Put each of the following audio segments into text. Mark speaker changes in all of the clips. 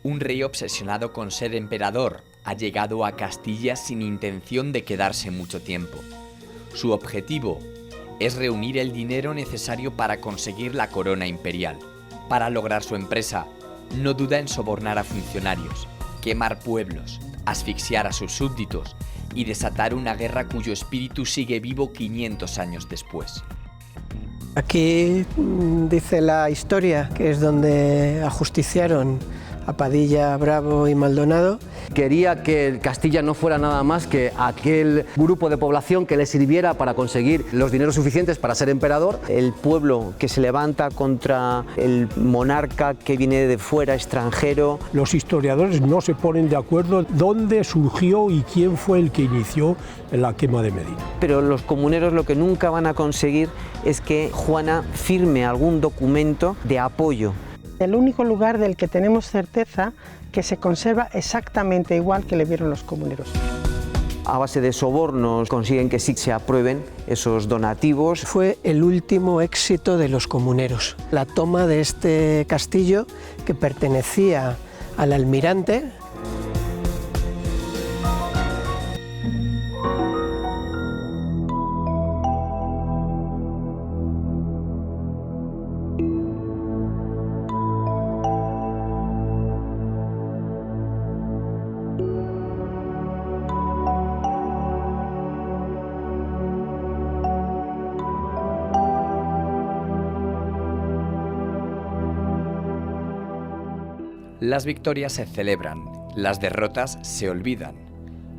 Speaker 1: Un rey obsesionado con ser emperador ha llegado a Castilla sin intención de quedarse mucho tiempo. Su objetivo es reunir el dinero necesario para conseguir la corona imperial. Para lograr su empresa, no duda en sobornar a funcionarios, quemar pueblos, asfixiar a sus súbditos y desatar una guerra cuyo espíritu sigue vivo 500 años después.
Speaker 2: Aquí dice la historia que es donde ajusticiaron a Padilla, Bravo y Maldonado.
Speaker 3: Quería que Castilla no fuera nada más que aquel grupo de población que le sirviera para conseguir los dineros suficientes para ser emperador. El pueblo que se levanta contra el monarca que viene de fuera, extranjero.
Speaker 4: Los historiadores no se ponen de acuerdo dónde surgió y quién fue el que inició la quema de Medina.
Speaker 3: Pero los comuneros lo que nunca van a conseguir es que Juana firme algún documento de apoyo.
Speaker 2: El único lugar del que tenemos certeza que se conserva exactamente igual que le vieron los comuneros.
Speaker 3: A base de sobornos consiguen que sí se aprueben esos donativos.
Speaker 2: Fue el último éxito de los comuneros. La toma de este castillo que pertenecía al almirante.
Speaker 1: Las victorias se celebran, las derrotas se olvidan.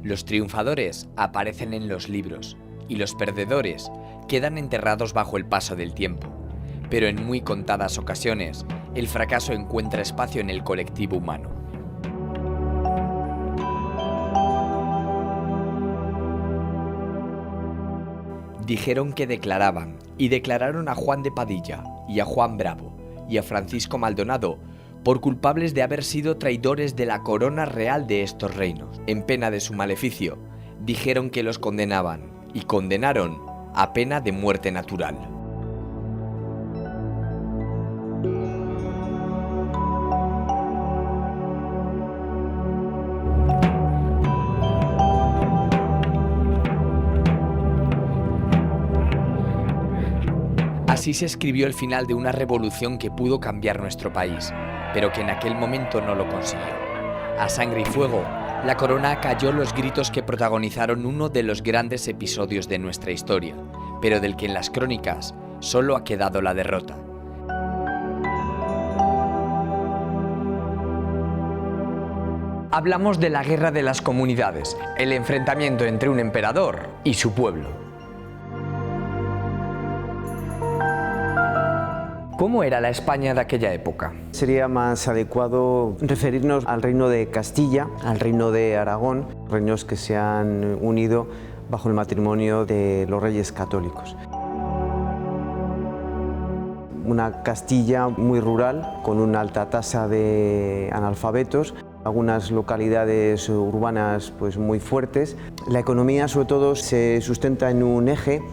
Speaker 1: Los triunfadores aparecen en los libros y los perdedores quedan enterrados bajo el paso del tiempo. Pero en muy contadas ocasiones, el fracaso encuentra espacio en el colectivo humano. Dijeron que declaraban, y declararon a Juan de Padilla, y a Juan Bravo, y a Francisco Maldonado, por culpables de haber sido traidores de la corona real de estos reinos. En pena de su maleficio, dijeron que los condenaban, y condenaron a pena de muerte natural. Así se escribió el final de una revolución que pudo cambiar nuestro país, pero que en aquel momento no lo consiguió. A sangre y fuego, la corona acalló los gritos que protagonizaron uno de los grandes episodios de nuestra historia, pero del que en las crónicas solo ha quedado la derrota. Hablamos de la Guerra de las Comunidades, el enfrentamiento entre un emperador y su pueblo. ¿Cómo era la España de aquella época?
Speaker 3: Sería más adecuado referirnos al reino de Castilla, al reino de Aragón, reinos que se han unido bajo el matrimonio de los reyes católicos. Una Castilla muy rural, con una alta tasa de analfabetos, algunas localidades urbanas pues, muy fuertes. La economía sobre todo se sustenta en un eje: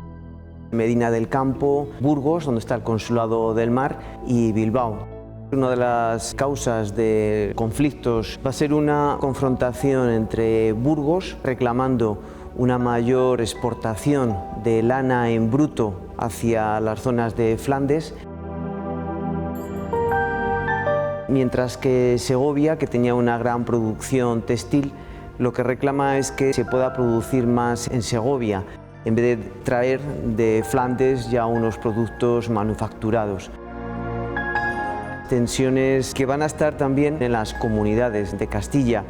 Speaker 3: Medina del Campo, Burgos, donde está el Consulado del Mar, y Bilbao. Una de las causas de conflictos va a ser una confrontación entre Burgos, reclamando una mayor exportación de lana en bruto hacia las zonas de Flandes, mientras que Segovia, que tenía una gran producción textil, lo que reclama es que se pueda producir más en Segovia, en vez de traer de Flandes ya unos productos manufacturados. Tensiones que van a estar también en las comunidades de Castilla.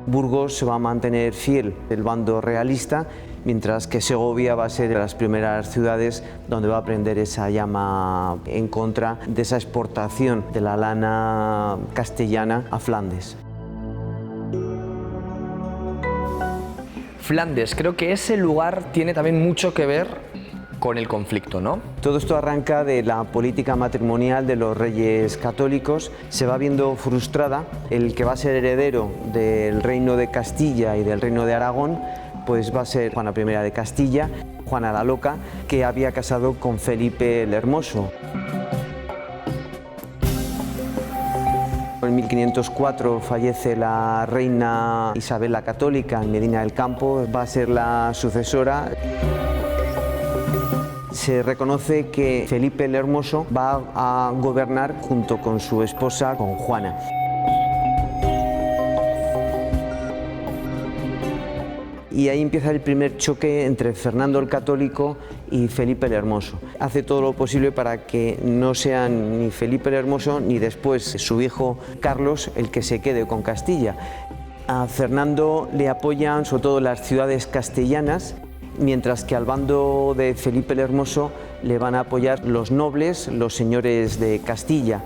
Speaker 3: Burgos se va a mantener fiel del bando realista, mientras que Segovia va a ser de las primeras ciudades donde va a prender esa llama en contra de esa exportación de la lana castellana a Flandes.
Speaker 1: Flandes, creo que ese lugar tiene también mucho que ver con el conflicto, ¿no?
Speaker 3: Todo esto arranca de la política matrimonial de los reyes católicos. Se va viendo frustrada. El que va a ser heredero del reino de Castilla y del reino de Aragón, pues va a ser Juana I de Castilla, Juana la Loca, que había casado con Felipe el Hermoso. En 1504 fallece la reina Isabel la Católica en Medina del Campo, va a ser la sucesora. Se reconoce que Felipe el Hermoso va a gobernar junto con su esposa, con Juana. Y ahí empieza el primer choque entre Fernando el Católico y Felipe el Hermoso. Hace todo lo posible para que no sean ni Felipe el Hermoso ni después su hijo Carlos el que se quede con Castilla. A Fernando le apoyan sobre todo las ciudades castellanas, mientras que al bando de Felipe el Hermoso le van a apoyar los nobles, los señores de Castilla.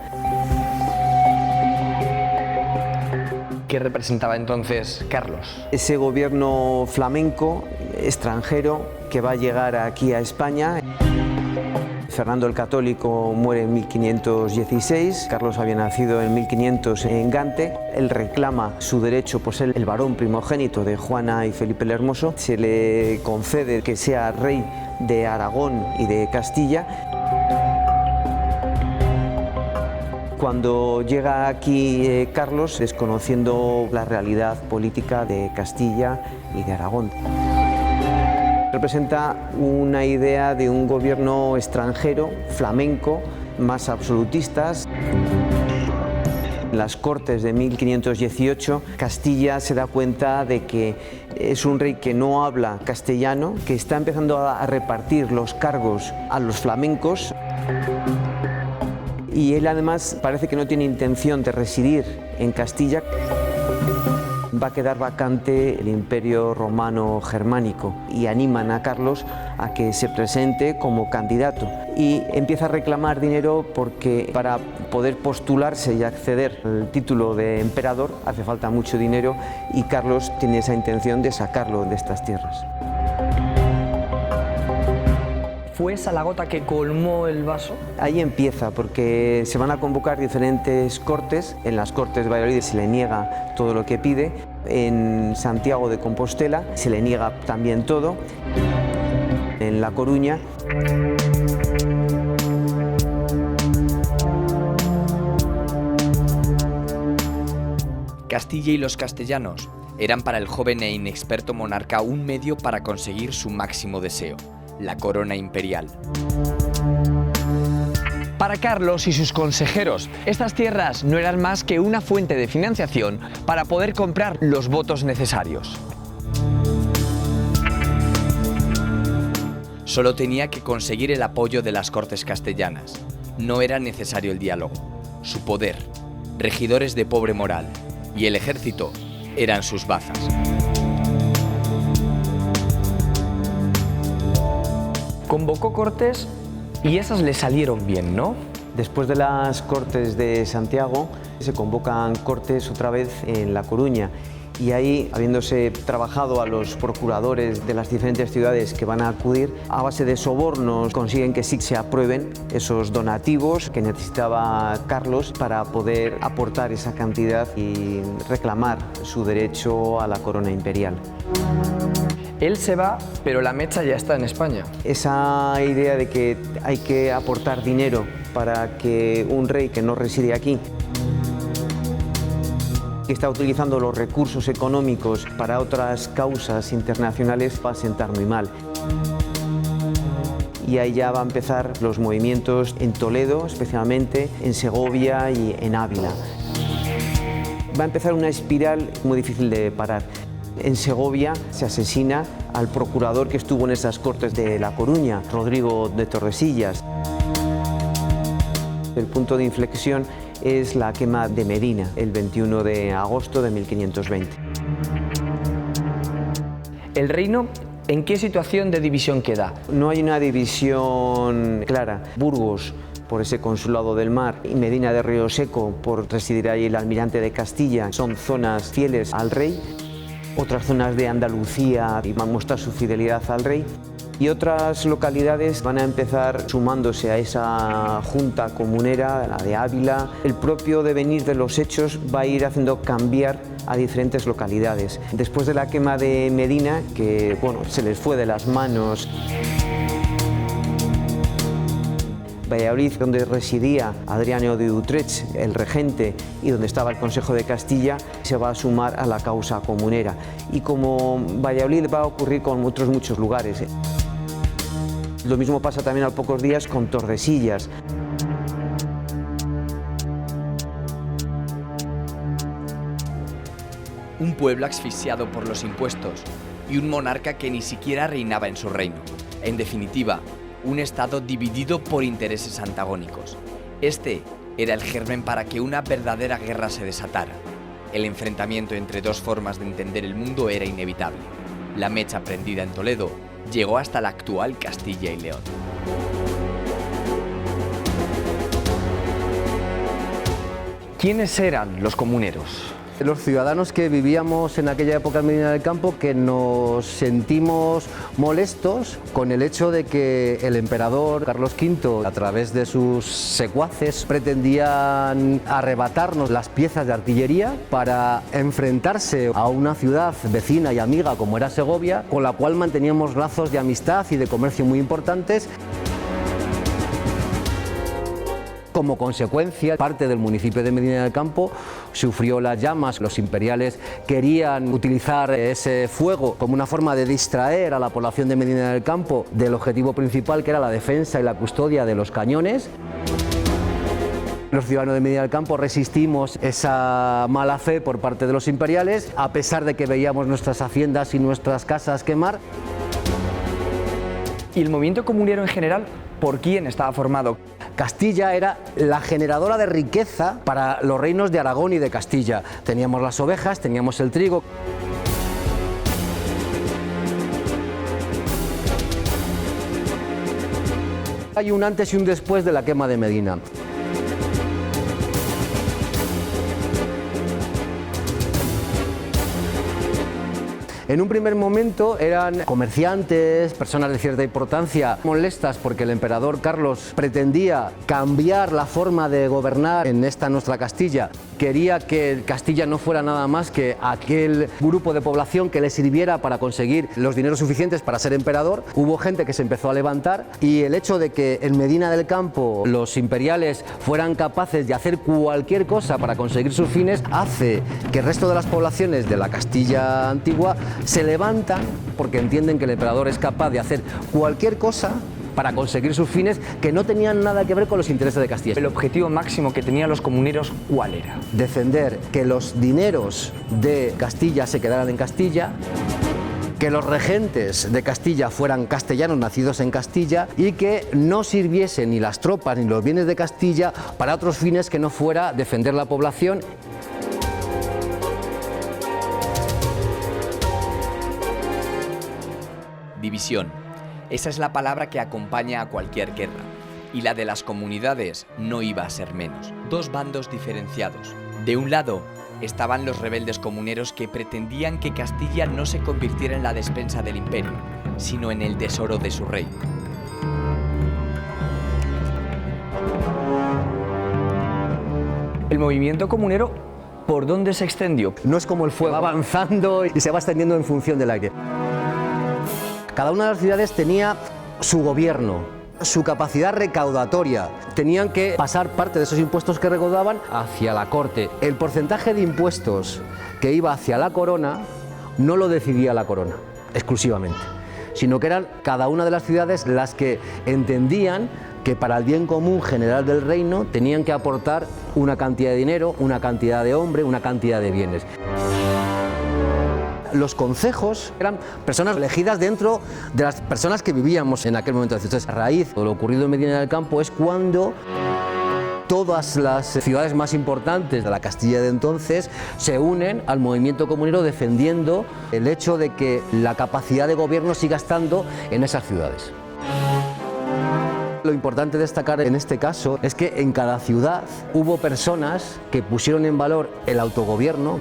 Speaker 1: ¿Qué representaba entonces Carlos?
Speaker 3: Ese gobierno flamenco, extranjero, que va a llegar aquí a España. Fernando el Católico muere en 1516, Carlos había nacido en 1500 en Gante. Él reclama su derecho por ser el varón primogénito de Juana y Felipe el Hermoso. Se le concede que sea rey de Aragón y de Castilla. Cuando llega aquí Carlos, desconociendo la realidad política de Castilla y de Aragón. Representa una idea de un gobierno extranjero, flamenco, más absolutistas. En las Cortes de 1518, Castilla se da cuenta de que es un rey que no habla castellano, que está empezando a repartir los cargos a los flamencos. Y él además parece que no tiene intención de residir en Castilla. Va a quedar vacante el Imperio Romano Germánico y animan a Carlos a que se presente como candidato y empieza a reclamar dinero porque para poder postularse y acceder al título de emperador hace falta mucho dinero y Carlos tiene esa intención de sacarlo de estas tierras.
Speaker 5: ¿Fue esa la gota que colmó el vaso?
Speaker 3: Ahí empieza, porque se van a convocar diferentes cortes. En las Cortes de Valladolid se le niega todo lo que pide. En Santiago de Compostela se le niega también todo. En La Coruña.
Speaker 1: Castilla y los castellanos eran para el joven e inexperto monarca un medio para conseguir su máximo deseo: la corona imperial.
Speaker 5: Para Carlos y sus consejeros, estas tierras no eran más que una fuente de financiación para poder comprar los votos necesarios.
Speaker 1: Solo tenía que conseguir el apoyo de las Cortes castellanas. No era necesario el diálogo. Su poder, regidores de pobre moral y el ejército eran sus bazas.
Speaker 5: Convocó cortes y esas le salieron bien, ¿no?
Speaker 3: Después de las Cortes de Santiago, se convocan cortes otra vez en La Coruña y ahí, habiéndose trabajado a los procuradores de las diferentes ciudades que van a acudir, a base de sobornos consiguen que sí se aprueben esos donativos que necesitaba Carlos para poder aportar esa cantidad y reclamar su derecho a la corona imperial.
Speaker 5: Él se va, pero la mecha ya está en España.
Speaker 3: Esa idea de que hay que aportar dinero para que un rey que no reside aquí, que está utilizando los recursos económicos para otras causas internacionales, va a sentar muy mal. Y ahí ya va a empezar los movimientos en Toledo, especialmente en Segovia y en Ávila. Va a empezar una espiral muy difícil de parar. En Segovia se asesina al procurador que estuvo en esas Cortes de La Coruña, Rodrigo de Tordesillas. El punto de inflexión es la quema de Medina, el 21 de agosto de 1520.
Speaker 5: ¿El reino en qué situación de división queda?
Speaker 3: No hay una división clara. Burgos, por ese consulado del mar, y Medina de Río Seco, por residir ahí el almirante de Castilla, son zonas fieles al rey. Otras zonas de Andalucía van a mostrar su fidelidad al rey. Y otras localidades van a empezar sumándose a esa junta comunera, la de Ávila. El propio devenir de los hechos va a ir haciendo cambiar a diferentes localidades. Después de la quema de Medina, que se les fue de las manos, va Valladolid, donde residía Adriano de Utrecht, el regente, y donde estaba el Consejo de Castilla, se va a sumar a la causa comunera. Y como Valladolid va a ocurrir con otros muchos lugares. Lo mismo pasa también a pocos días con Tordesillas.
Speaker 1: Un pueblo asfixiado por los impuestos y un monarca que ni siquiera reinaba en su reino. En definitiva, un estado dividido por intereses antagónicos. Este era el germen para que una verdadera guerra se desatara. El enfrentamiento entre dos formas de entender el mundo era inevitable. La mecha prendida en Toledo llegó hasta la actual Castilla y León.
Speaker 5: ¿Quiénes eran los comuneros?
Speaker 6: Los ciudadanos que vivíamos en aquella época en Medina del Campo, que nos sentimos molestos con el hecho de que el emperador Carlos V, a través de sus secuaces, pretendían arrebatarnos las piezas de artillería para enfrentarse a una ciudad vecina y amiga como era Segovia, con la cual manteníamos lazos de amistad y de comercio muy importantes. Como consecuencia, parte del municipio de Medina del Campo sufrió las llamas. Los imperiales querían utilizar ese fuego como una forma de distraer a la población de Medina del Campo del objetivo principal, que era la defensa y la custodia de los cañones. Los ciudadanos de Medina del Campo resistimos esa mala fe por parte de los imperiales, a pesar de que veíamos nuestras haciendas y nuestras casas quemar.
Speaker 5: ¿Y el movimiento comunero en general, por quién estaba formado?
Speaker 6: Castilla era la generadora de riqueza para los reinos de Aragón y de Castilla. Teníamos las ovejas, teníamos el trigo. Hay un antes y un después de la quema de Medina. En un primer momento eran comerciantes, personas de cierta importancia, molestas porque el emperador Carlos pretendía cambiar la forma de gobernar en esta nuestra Castilla. Quería que Castilla no fuera nada más que aquel grupo de población que le sirviera para conseguir los dineros suficientes para ser emperador. Hubo gente que se empezó a levantar y el hecho de que en Medina del Campo los imperiales fueran capaces de hacer cualquier cosa para conseguir sus fines hace que el resto de las poblaciones de la Castilla antigua se levantan porque entienden que el emperador es capaz de hacer cualquier cosa para conseguir sus fines que no tenían nada que ver con los intereses de Castilla.
Speaker 5: El objetivo máximo que tenían los comuneros, ¿cuál era?
Speaker 6: Defender que los dineros de Castilla se quedaran en Castilla, que los regentes de Castilla fueran castellanos nacidos en Castilla y que no sirviesen ni las tropas ni los bienes de Castilla para otros fines que no fuera defender la población.
Speaker 1: División. Esa es la palabra que acompaña a cualquier guerra. Y la de las comunidades no iba a ser menos. Dos bandos diferenciados. De un lado estaban los rebeldes comuneros que pretendían que Castilla no se convirtiera en la despensa del imperio, sino en el tesoro de su rey.
Speaker 5: El movimiento comunero, ¿por dónde se extendió?
Speaker 6: No es como el fuego, va avanzando y se va extendiendo en función del aire. Cada una de las ciudades tenía su gobierno, su capacidad recaudatoria. Tenían que pasar parte de esos impuestos que recaudaban hacia la corte. El porcentaje de impuestos que iba hacia la corona no lo decidía la corona exclusivamente, sino que eran cada una de las ciudades las que entendían que para el bien común general del reino tenían que aportar una cantidad de dinero, una cantidad de hombre, una cantidad de bienes. Los concejos eran personas elegidas dentro de las personas que vivíamos en aquel momento. Entonces, a raíz de lo ocurrido en Medina del Campo es cuando todas las ciudades más importantes de la Castilla de entonces se unen al movimiento comunero defendiendo el hecho de que la capacidad de gobierno siga estando en esas ciudades. Lo importante destacar en este caso es que en cada ciudad hubo personas que pusieron en valor el autogobierno.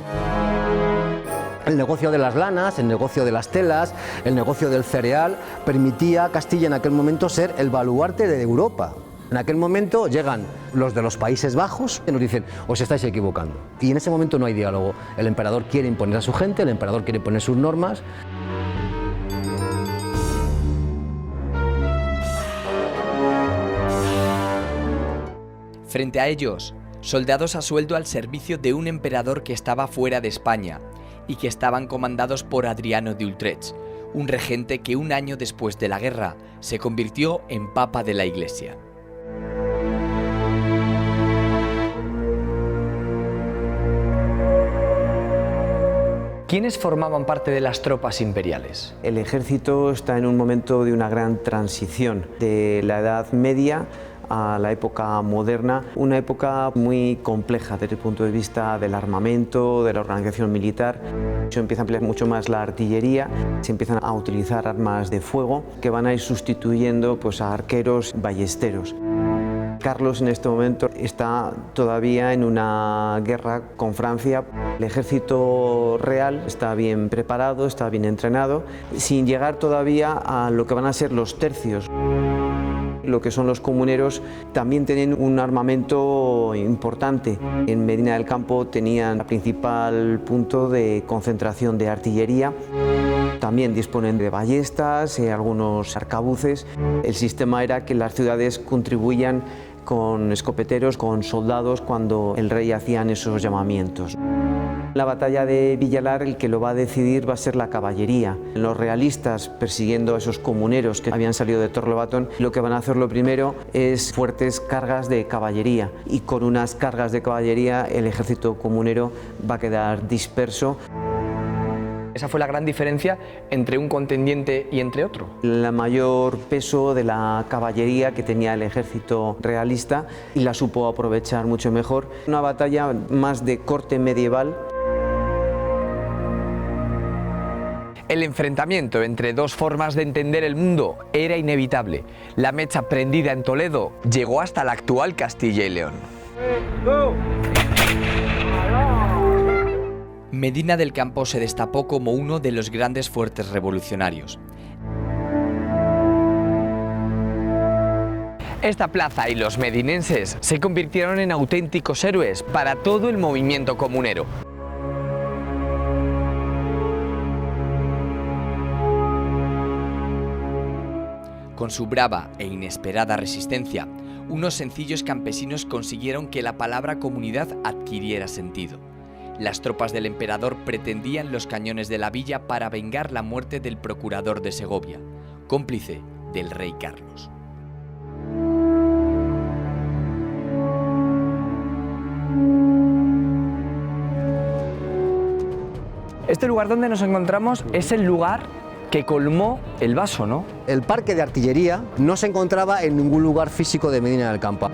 Speaker 6: El negocio de las lanas, el negocio de las telas, el negocio del cereal permitía a Castilla en aquel momento ser el baluarte de Europa. En aquel momento llegan los de los Países Bajos y nos dicen, os estáis equivocando. Y en ese momento no hay diálogo. El emperador quiere imponer a su gente, el emperador quiere imponer sus normas.
Speaker 1: Frente a ellos, soldados a sueldo al servicio de un emperador que estaba fuera de España y que estaban comandados por Adriano de Utrecht, un regente que un año después de la guerra se convirtió en papa de la Iglesia.
Speaker 5: ¿Quiénes formaban parte de las tropas imperiales?
Speaker 3: El ejército está en un momento de una gran transición de la Edad Media a la época moderna, una época muy compleja desde el punto de vista del armamento, de la organización militar. Se empieza a emplear mucho más la artillería, se empiezan a utilizar armas de fuego que van a ir sustituyendo pues, a arqueros ballesteros. Carlos en este momento está todavía en una guerra con Francia. El ejército real está bien preparado, está bien entrenado, sin llegar todavía a lo que van a ser los tercios. Lo que son los comuneros también tienen un armamento importante. En Medina del Campo tenían el principal punto de concentración de artillería. También disponen de ballestas, algunos arcabuces. El sistema era que las ciudades contribuían con escopeteros, con soldados cuando el rey hacían esos llamamientos. La batalla de Villalar el que lo va a decidir va a ser la caballería. Los realistas, persiguiendo a esos comuneros que habían salido de Torrelobatón, lo que van a hacer lo primero es fuertes cargas de caballería, y con unas cargas de caballería el ejército comunero va a quedar disperso.
Speaker 5: Esa fue la gran diferencia entre un contendiente y entre otro.
Speaker 3: El mayor peso de la caballería que tenía el ejército realista, y la supo aprovechar mucho mejor. Una batalla más de corte medieval.
Speaker 5: El enfrentamiento entre dos formas de entender el mundo era inevitable. La mecha prendida en Toledo llegó hasta la actual Castilla y León.
Speaker 1: Medina del Campo se destapó como uno de los grandes fuertes revolucionarios.
Speaker 5: Esta plaza y los medinenses se convirtieron en auténticos héroes para todo el movimiento comunero.
Speaker 1: Con su brava e inesperada resistencia, unos sencillos campesinos consiguieron que la palabra comunidad adquiriera sentido. Las tropas del emperador pretendían los cañones de la villa para vengar la muerte del procurador de Segovia, cómplice del rey Carlos.
Speaker 5: Este lugar donde nos encontramos es el lugar que colmó el vaso, ¿no?
Speaker 6: El parque de artillería no se encontraba en ningún lugar físico de Medina del Campo.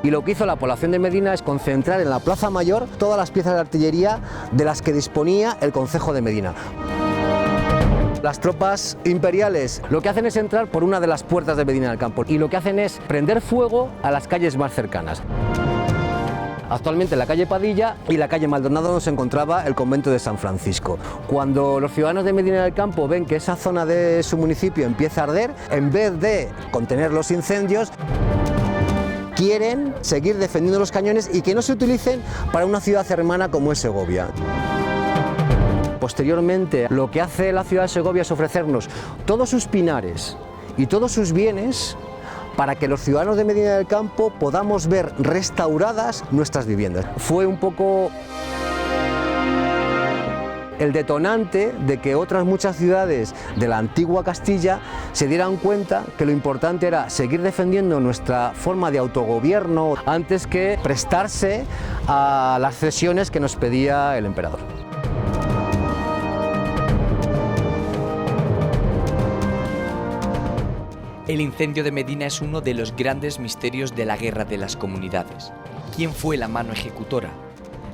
Speaker 6: Y lo que hizo la población de Medina es concentrar en la Plaza Mayor todas las piezas de artillería de las que disponía el concejo de Medina. Las tropas imperiales lo que hacen es entrar por una de las puertas de Medina del Campo y lo que hacen es prender fuego a las calles más cercanas. Actualmente en la calle Padilla y la calle Maldonado donde se encontraba el convento de San Francisco. Cuando los ciudadanos de Medina del Campo ven que esa zona de su municipio empieza a arder, en vez de contener los incendios, quieren seguir defendiendo los cañones y que no se utilicen para una ciudad hermana como es Segovia. Posteriormente, lo que hace la ciudad de Segovia es ofrecernos todos sus pinares y todos sus bienes para que los ciudadanos de Medina del Campo podamos ver restauradas nuestras viviendas. Fue un poco el detonante de que otras muchas ciudades de la antigua Castilla se dieran cuenta que lo importante era seguir defendiendo nuestra forma de autogobierno antes que prestarse a las cesiones que nos pedía el emperador.
Speaker 1: El incendio de Medina es uno de los grandes misterios de la Guerra de las Comunidades. ¿Quién fue la mano ejecutora?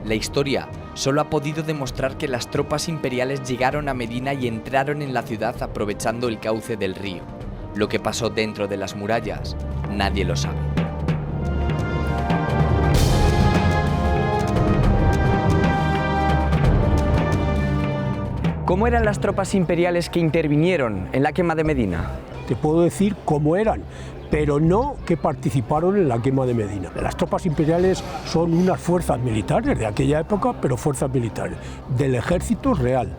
Speaker 1: La historia solo ha podido demostrar que las tropas imperiales llegaron a Medina y entraron en la ciudad aprovechando el cauce del río. Lo que pasó dentro de las murallas, nadie lo sabe.
Speaker 5: ¿Cómo eran las tropas imperiales que intervinieron en la quema de Medina?
Speaker 4: Te puedo decir cómo eran, pero no que participaron en la quema de Medina. Las tropas imperiales son unas fuerzas militares de aquella época, pero fuerzas militares, del ejército real,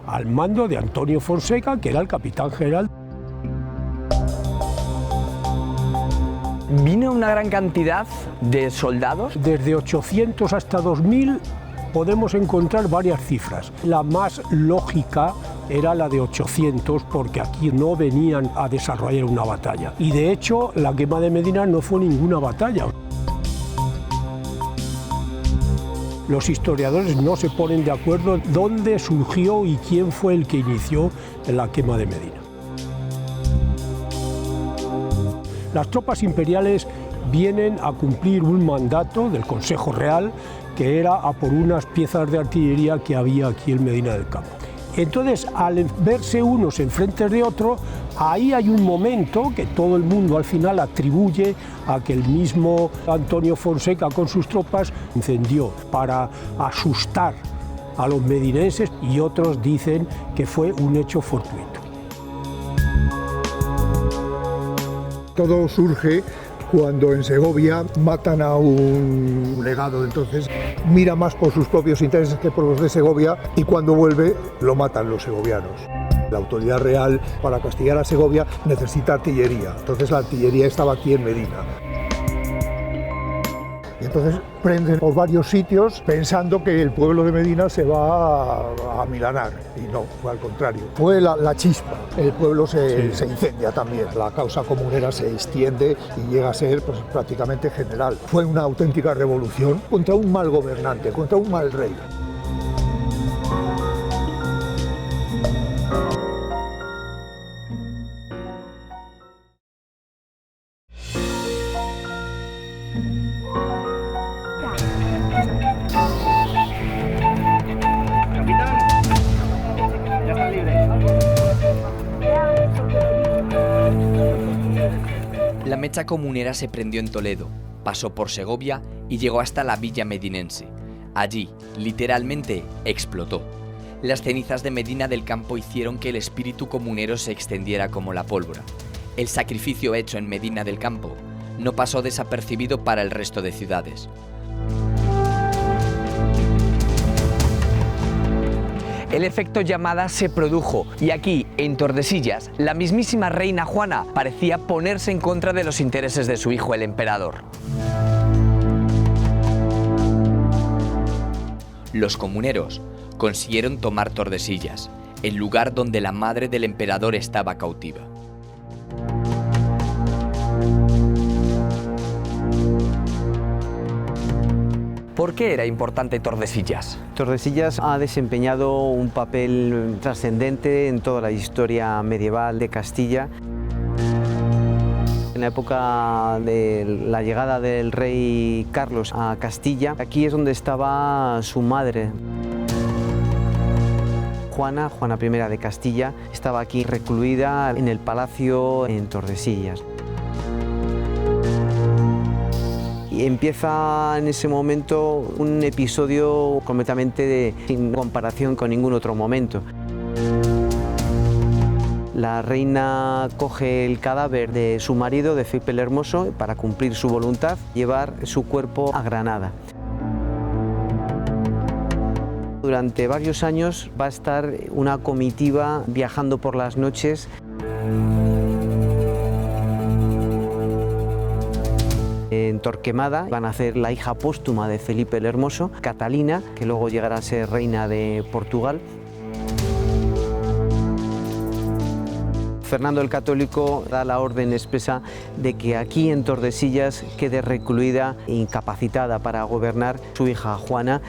Speaker 4: al mando de Antonio Fonseca, que era el capitán general.
Speaker 5: ¿Vino una gran cantidad de soldados?
Speaker 4: Desde 800 hasta 2000 podemos encontrar varias cifras. La más lógica era la de 800 porque aquí no venían a desarrollar una batalla. Y de hecho la quema de Medina no fue ninguna batalla. Los historiadores no se ponen de acuerdo dónde surgió y quién fue el que inició la quema de Medina. Las tropas imperiales vienen a cumplir un mandato del Consejo Real que era a por unas piezas de artillería que había aquí en Medina del Campo. Entonces, al verse unos enfrente de otros, ahí hay un momento que todo el mundo al final atribuye a que el mismo Antonio Fonseca con sus tropas incendió para asustar a los medinenses, y otros dicen que fue un hecho fortuito.
Speaker 7: Todo surge cuando en Segovia matan a un legado, entonces mira más por sus propios intereses que por los de Segovia, y cuando vuelve lo matan los segovianos. La autoridad real para castigar a Segovia necesita artillería, entonces la artillería estaba aquí en Medina. Y entonces prenden por varios sitios pensando que el pueblo de Medina se va a amilanar, y no, fue al contrario. Fue la chispa, el pueblo se incendia también, la causa comunera se extiende y llega a ser pues, prácticamente general. Fue una auténtica revolución contra un mal gobernante, contra un mal rey.
Speaker 1: La mecha comunera se prendió en Toledo, pasó por Segovia y llegó hasta la villa medinense. Allí, literalmente, explotó. Las cenizas de Medina del Campo hicieron que el espíritu comunero se extendiera como la pólvora. El sacrificio hecho en Medina del Campo no pasó desapercibido para el resto de ciudades.
Speaker 5: El efecto llamada se produjo y aquí, en Tordesillas, la mismísima reina Juana parecía ponerse en contra de los intereses de su hijo el emperador.
Speaker 1: Los comuneros consiguieron tomar Tordesillas, el lugar donde la madre del emperador estaba cautiva.
Speaker 5: ¿Por qué era importante Tordesillas?
Speaker 3: Tordesillas ha desempeñado un papel trascendente en toda la historia medieval de Castilla. En la época de la llegada del rey Carlos a Castilla, aquí es donde estaba su madre. Juana I de Castilla, estaba aquí recluida en el palacio en Tordesillas. Y empieza en ese momento un episodio completamente sin comparación con ningún otro momento. La reina coge el cadáver de su marido, de Felipe el Hermoso, para cumplir su voluntad, llevar su cuerpo a Granada. Durante varios años va a estar una comitiva viajando por las noches. En Torquemada van a nacer la hija póstuma de Felipe el Hermoso, Catalina, que luego llegará a ser reina de Portugal. Fernando el Católico da la orden expresa de que aquí en Tordesillas quede recluida e incapacitada para gobernar su hija Juana.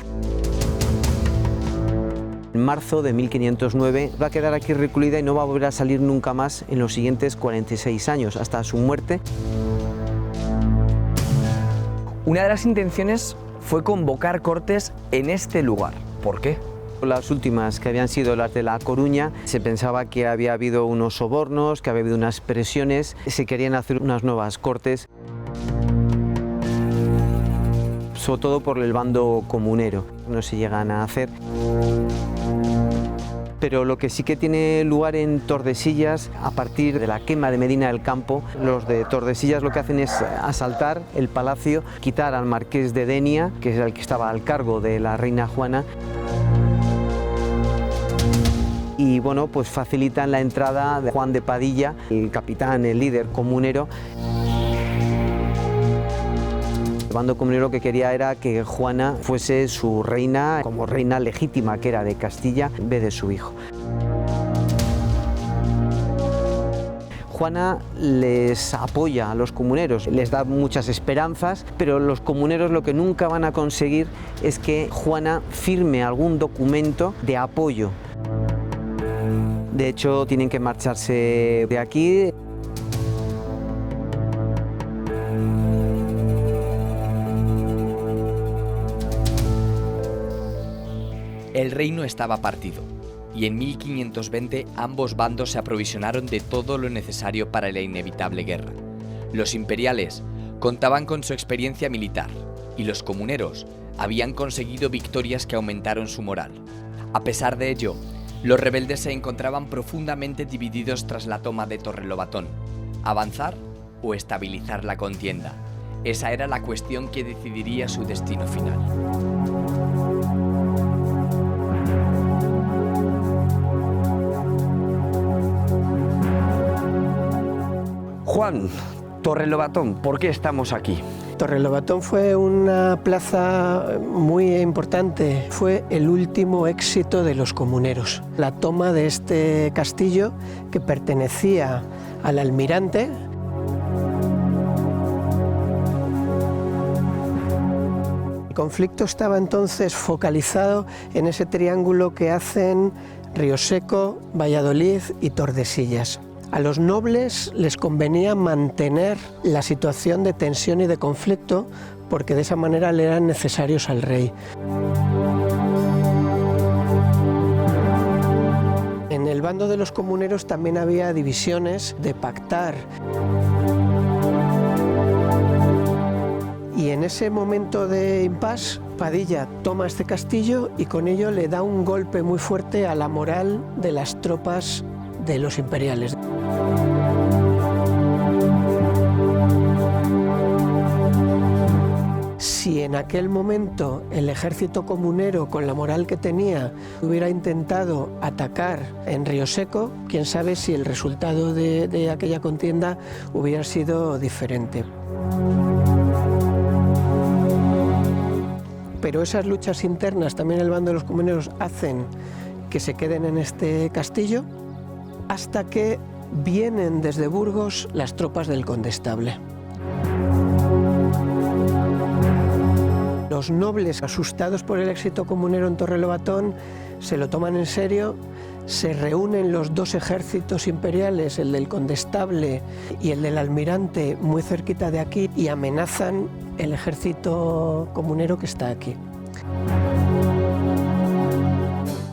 Speaker 3: En marzo de 1509 va a quedar aquí recluida y no va a volver a salir nunca más en los siguientes 46 años, hasta su muerte.
Speaker 5: Una de las intenciones fue convocar cortes en este lugar. ¿Por qué?
Speaker 3: Las últimas, que habían sido las de La Coruña, se pensaba que había habido unos sobornos, que había habido unas presiones, se querían hacer unas nuevas cortes, sobre todo por el bando comunero. No se llegan a hacer. Pero lo que sí que tiene lugar en Tordesillas, a partir de la quema de Medina del Campo, los de Tordesillas lo que hacen es asaltar el palacio, quitar al marqués de Denia, que es el que estaba al cargo de la reina Juana, y bueno, pues facilitan la entrada de Juan de Padilla, el capitán, el líder comunero. bando comunero lo que quería era que Juana fuese su reina, como reina legítima que era de Castilla, en vez de su hijo. Juana les apoya a los comuneros, les da muchas esperanzas, pero los comuneros lo que nunca van a conseguir es que Juana firme algún documento de apoyo. De hecho, tienen que marcharse de aquí.
Speaker 1: El reino estaba partido, y en 1520 ambos bandos se aprovisionaron de todo lo necesario para la inevitable guerra. Los imperiales contaban con su experiencia militar, y los comuneros habían conseguido victorias que aumentaron su moral. A pesar de ello, los rebeldes se encontraban profundamente divididos tras la toma de Torrelobatón. ¿Avanzar o estabilizar la contienda? Esa era la cuestión que decidiría su destino final.
Speaker 5: Juan, Torrelobatón, ¿por qué estamos aquí?
Speaker 2: Torrelobatón fue una plaza muy importante, fue el último éxito de los comuneros. La toma de este castillo que pertenecía al almirante. El conflicto estaba entonces focalizado en ese triángulo que hacen Rioseco, Valladolid y Tordesillas. A los nobles les convenía mantener la situación de tensión y de conflicto porque de esa manera le eran necesarios al rey. En el bando de los comuneros también había divisiones de pactar. Y en ese momento de impasse, Padilla toma este castillo y con ello le da un golpe muy fuerte a la moral de las tropas de los imperiales. Si en aquel momento el ejército comunero, con la moral que tenía, hubiera intentado atacar en Rioseco, quién sabe si el resultado de aquella contienda hubiera sido diferente. Pero esas luchas internas, también el bando de los comuneros, hacen que se queden en este castillo hasta que vienen desde Burgos las tropas del condestable. Los nobles, asustados por el éxito comunero en Torrelobatón, se lo toman en serio, se reúnen los dos ejércitos imperiales, el del condestable y el del almirante, muy cerquita de aquí, y amenazan el ejército comunero que está aquí.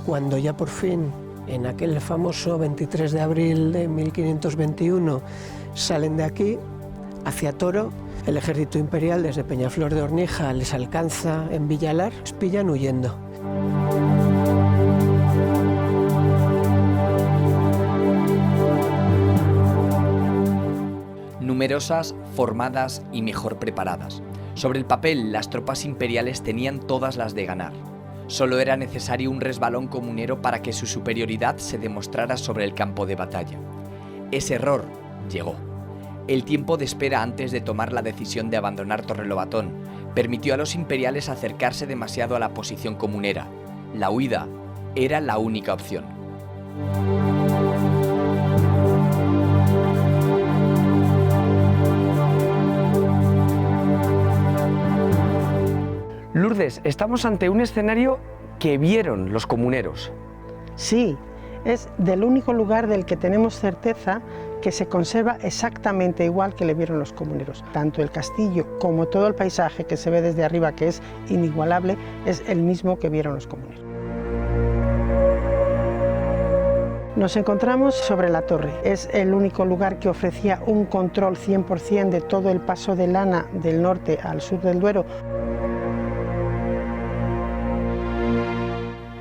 Speaker 2: Cuando ya por fin, en aquel famoso 23 de abril de 1521, salen de aquí hacia Toro, el ejército imperial desde Peñaflor de Ornija les alcanza en Villalar, los pillan huyendo.
Speaker 1: Numerosas, formadas y mejor preparadas. Sobre el papel, las tropas imperiales tenían todas las de ganar. Solo era necesario un resbalón comunero para que su superioridad se demostrara sobre el campo de batalla. Ese error llegó. El tiempo de espera antes de tomar la decisión de abandonar Torrelobatón permitió a los imperiales acercarse demasiado a la posición comunera. La huida era la única opción.
Speaker 5: Lourdes, estamos ante un escenario que vieron los comuneros.
Speaker 8: Sí, es del único lugar del que tenemos certeza que se conserva exactamente igual que le vieron los comuneros. Tanto el castillo como todo el paisaje que se ve desde arriba, que es inigualable, es el mismo que vieron los comuneros. Nos encontramos sobre la torre. Es el único lugar que ofrecía un control 100% de todo el paso de lana del norte al sur del Duero.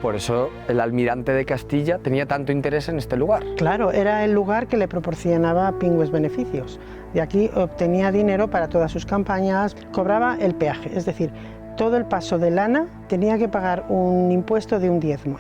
Speaker 5: Por eso el almirante de Castilla tenía tanto interés en este lugar.
Speaker 8: Claro, era el lugar que le proporcionaba pingües beneficios. De aquí obtenía dinero para todas sus campañas, cobraba el peaje, es decir, todo el paso de lana tenía que pagar un impuesto de un diezmo.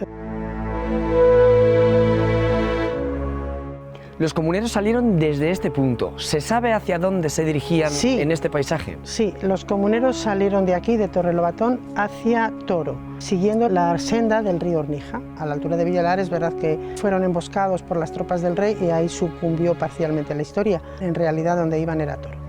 Speaker 5: Los comuneros salieron desde este punto. ¿Se sabe hacia dónde se dirigían en este paisaje?
Speaker 8: Sí, los comuneros salieron de aquí, de Torrelobatón, hacia Toro, siguiendo la senda del río Ornija. A la altura de Villalar es verdad que fueron emboscados por las tropas del rey y ahí sucumbió parcialmente la historia. En realidad donde iban era Toro.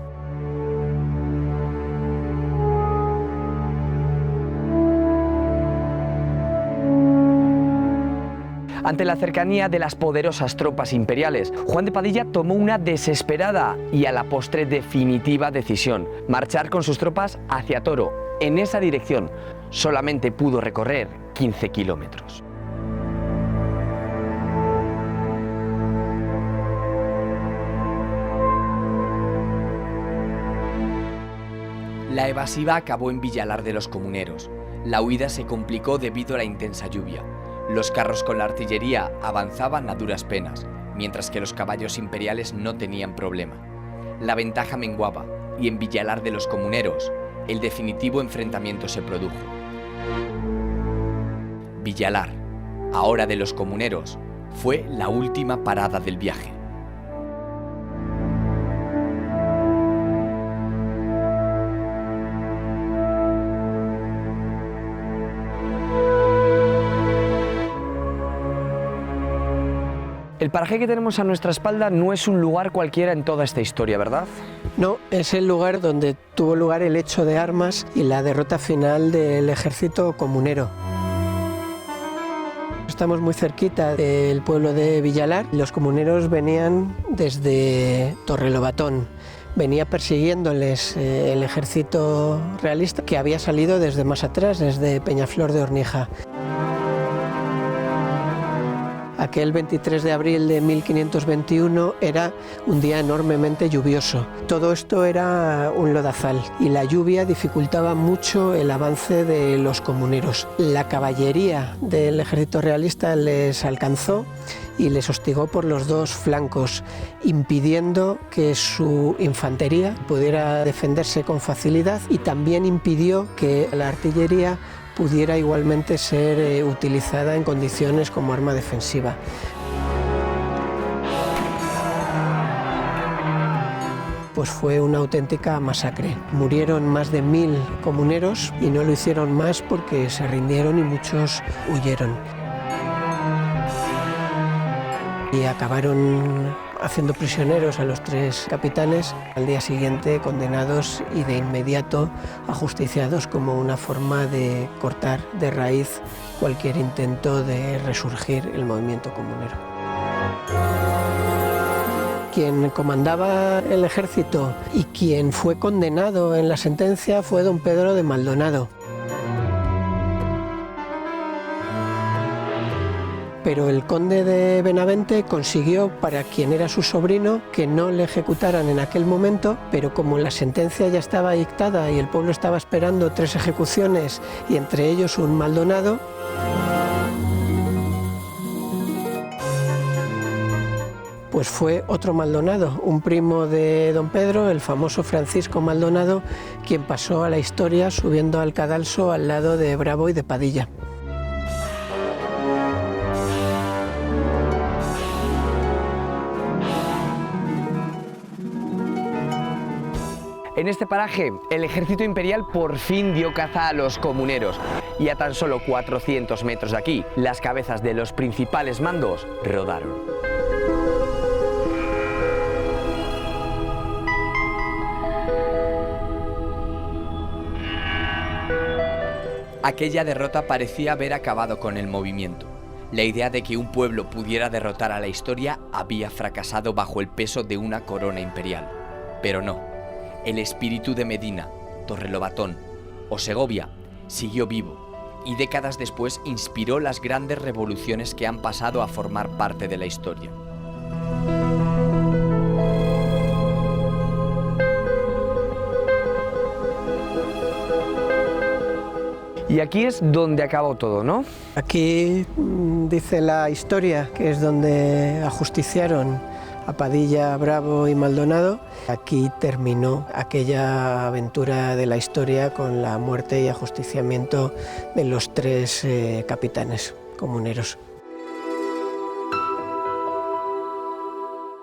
Speaker 5: Ante la cercanía de las poderosas tropas imperiales, Juan de Padilla tomó una desesperada y a la postre definitiva decisión: marchar con sus tropas hacia Toro. En esa dirección solamente pudo recorrer 15 kilómetros.
Speaker 1: La evasiva acabó en Villalar de los Comuneros. La huida se complicó debido a la intensa lluvia. Los carros con la artillería avanzaban a duras penas, mientras que los caballos imperiales no tenían problema. La ventaja menguaba y en Villalar de los Comuneros el definitivo enfrentamiento se produjo. Villalar, ahora de los Comuneros, fue la última parada del viaje.
Speaker 5: El paraje que tenemos a nuestra espalda no es un lugar cualquiera en toda esta historia, ¿verdad?
Speaker 2: No, es el lugar donde tuvo lugar el hecho de armas y la derrota final del ejército comunero. Estamos muy cerquita del pueblo de Villalar. Los comuneros venían desde Torrelobatón. Venía persiguiéndoles el ejército realista que había salido desde más atrás, desde Peñaflor de Ornija. Aquel 23 de abril de 1521 era un día enormemente lluvioso. Todo esto era un lodazal y la lluvia dificultaba mucho el avance de los comuneros. La caballería del ejército realista les alcanzó y les hostigó por los dos flancos, impidiendo que su infantería pudiera defenderse con facilidad y también impidió que la artillería pudiera igualmente ser utilizada en condiciones como arma defensiva. Pues fue una auténtica masacre. Murieron más de 1000 comuneros y no lo hicieron más porque se rindieron y muchos huyeron. Y acabaron haciendo prisioneros a los 3 capitanes, al día siguiente condenados y de inmediato ajusticiados como una forma de cortar de raíz cualquier intento de resurgir el movimiento comunero. Quien comandaba el ejército y quien fue condenado en la sentencia fue don Pedro de Maldonado. Pero el conde de Benavente consiguió, para quien era su sobrino, que no le ejecutaran en aquel momento, pero como la sentencia ya estaba dictada y el pueblo estaba esperando 3 ejecuciones y entre ellos un Maldonado, pues fue otro Maldonado, un primo de don Pedro, el famoso Francisco Maldonado, quien pasó a la historia subiendo al cadalso al lado de Bravo y de Padilla.
Speaker 5: En este paraje, el ejército imperial por fin dio caza a los comuneros y a tan solo 400 metros de aquí, las cabezas de los principales mandos rodaron.
Speaker 1: Aquella derrota parecía haber acabado con el movimiento. La idea de que un pueblo pudiera derrotar a la historia había fracasado bajo el peso de una corona imperial. Pero no. El espíritu de Medina, Torrelobatón o Segovia siguió vivo y décadas después inspiró las grandes revoluciones que han pasado a formar parte de la historia.
Speaker 5: Y aquí es donde acabó todo, ¿no?
Speaker 2: Aquí dice la historia que es donde ajusticiaron a Padilla, Bravo y Maldonado. Aquí terminó aquella aventura de la historia con la muerte y ajusticiamiento de los 3 capitanes comuneros.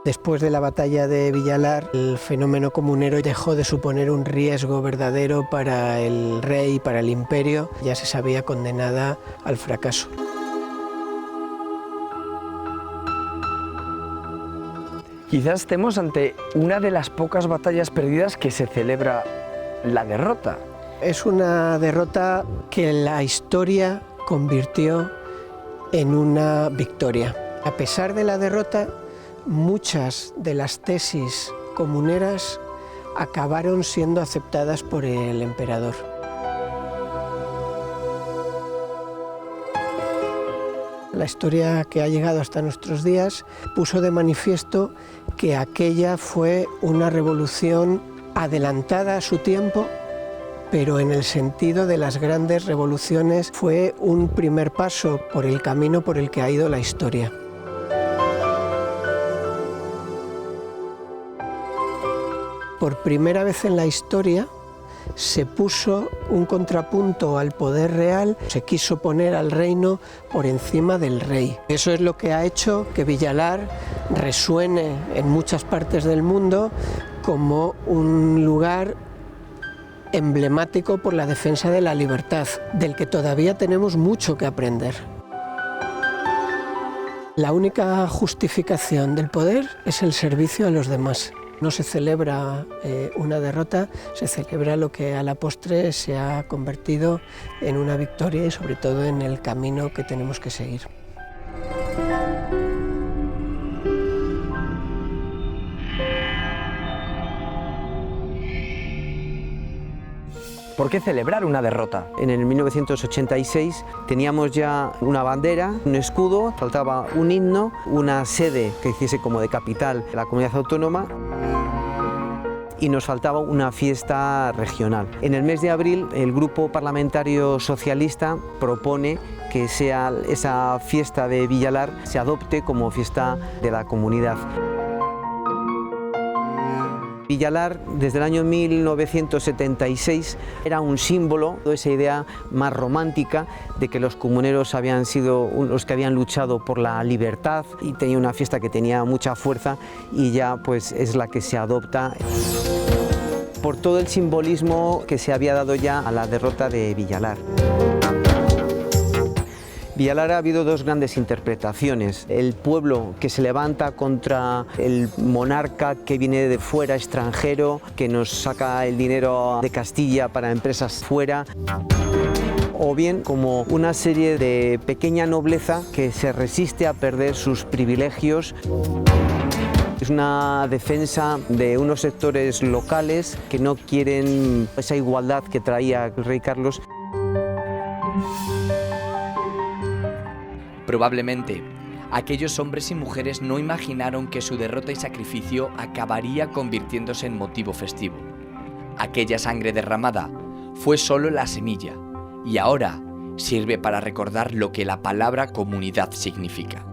Speaker 2: Después de la batalla de Villalar, el fenómeno comunero dejó de suponer un riesgo verdadero para el rey y para el imperio. Ya se sabía condenada al fracaso.
Speaker 5: Quizás estemos ante una de las pocas batallas perdidas que se celebra la derrota.
Speaker 2: Es una derrota que la historia convirtió en una victoria. A pesar de la derrota, muchas de las tesis comuneras acabaron siendo aceptadas por el emperador. La historia que ha llegado hasta nuestros días puso de manifiesto que aquella fue una revolución adelantada a su tiempo, pero en el sentido de las grandes revoluciones fue un primer paso por el camino por el que ha ido la historia. Por primera vez en la historia se puso un contrapunto al poder real, se quiso poner al reino por encima del rey. Eso es lo que ha hecho que Villalar resuene en muchas partes del mundo como un lugar emblemático por la defensa de la libertad, del que todavía tenemos mucho que aprender. La única justificación del poder es el servicio a los demás. No se celebra una derrota, se celebra lo que a la postre se ha convertido en una victoria y sobre todo en el camino que tenemos que seguir.
Speaker 5: ¿Por qué celebrar una derrota?
Speaker 3: En el 1986 teníamos ya una bandera, un escudo, faltaba un himno, una sede que hiciese como de capital la comunidad autónoma y nos faltaba una fiesta regional. En el mes de abril el Grupo Parlamentario Socialista propone que sea esa fiesta de Villalar se adopte como fiesta de la comunidad. Villalar, desde el año 1976, era un símbolo de esa idea más romántica de que los comuneros habían sido los que habían luchado por la libertad y tenía una fiesta que tenía mucha fuerza y ya pues es la que se adopta por todo el simbolismo que se había dado ya a la derrota de Villalar. Villalar ha habido dos grandes interpretaciones. El pueblo que se levanta contra el monarca que viene de fuera, extranjero, que nos saca el dinero de Castilla para empresas fuera, o bien como una serie de pequeña nobleza que se resiste a perder sus privilegios. Es una defensa de unos sectores locales que no quieren esa igualdad que traía el rey Carlos.
Speaker 1: Probablemente, aquellos hombres y mujeres no imaginaron que su derrota y sacrificio acabaría convirtiéndose en motivo festivo. Aquella sangre derramada fue solo la semilla y ahora sirve para recordar lo que la palabra comunidad significa.